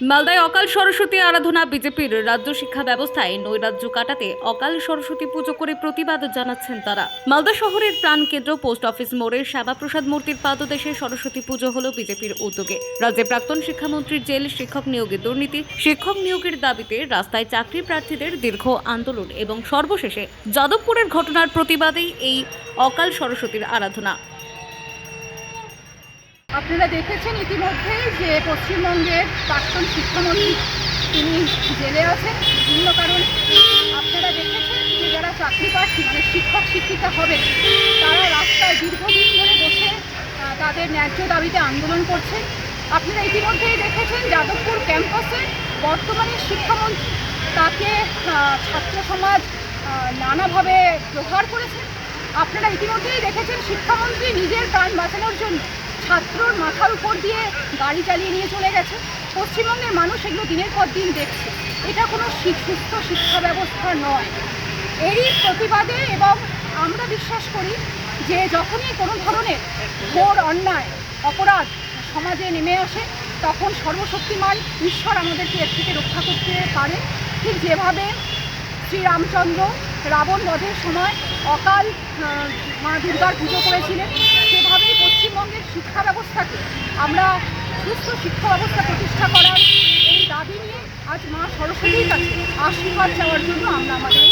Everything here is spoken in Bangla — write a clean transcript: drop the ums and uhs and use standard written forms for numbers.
মালদায় অকাল সরস্বতী আরাধনা। বিজেপির রাজ্য শিক্ষা ব্যবস্থায় নৈরাজ্য কাটাতে অকাল সরস্বতী পুজো করে প্রতিবাদ জানাচ্ছেন তারা। মালদা শহরের প্রাণকেন্দ্র পোস্ট অফিস মোড়ের শ্যামাপ্রসাদ মূর্তির পাদদেশে সরস্বতী পুজো হলো বিজেপির উদ্যোগে। রাজ্যের প্রাক্তন শিক্ষামন্ত্রীর জেল, শিক্ষক নিয়োগের দুর্নীতি, শিক্ষক নিয়োগের দাবিতে রাস্তায় চাকরি প্রার্থীদের দীর্ঘ আন্দোলন এবং সর্বশেষে যাদবপুরের ঘটনার প্রতিবাদেই এই অকাল সরস্বতীর আরাধনা। আপনারা দেখেছেন ইতিমধ্যেই যে পশ্চিমবঙ্গের প্রাক্তন শিক্ষামন্ত্রী তিনি জেলে আছেন বিভিন্ন কারণে। আপনারা দেখেছেন যে যারা চাকরি প্রার্থী মানে শিক্ষক শিক্ষিকা হবেন তারা রাস্তায় দীর্ঘদিন ধরে বসে তাদের ন্যায্য দাবিতে আন্দোলন করছেন। আপনারা ইতিমধ্যেই দেখেছেন যাদবপুর ক্যাম্পাসে বর্তমানে শিক্ষামন্ত্রী তাকে ছাত্র সমাজ নানাভাবে প্রহার করেছেন। আপনারা ইতিমধ্যেই দেখেছেন শিক্ষামন্ত্রী নিজের প্রাণ বাঁচানোর জন্য ছাত্রর মাথার উপর দিয়ে গাড়ি চালিয়ে নিয়ে চলে গেছে। পশ্চিমবঙ্গের মানুষ এগুলো দিনের পর দিন দেখছে। এটা কোনো সুস্থ শিক্ষা ব্যবস্থা নয়। এরই প্রতিবাদে এবং আমরা বিশ্বাস করি যে যখনই কোনো ধরনের ঘোর অন্যায় অপরাধ সমাজে নেমে আসে তখন সর্বশক্তিমান ঈশ্বর আমাদেরকে এর থেকে রক্ষা করতে পারে। ঠিক যেভাবে শ্রীরামচন্দ্র রাবণ বধের সময় অকাল মা দুর্গার পুজো করেছিলেন, সেভাবেই পশ্চিমবঙ্গের শিক্ষা ব্যবস্থাকে আমরা সুস্থ শিক্ষা ব্যবস্থা প্রতিষ্ঠা করার এই দাবি নিয়ে আজ মা সরস্বতীর কাছে আশীর্বাদ চাওয়ার জন্য আমরা আমাদের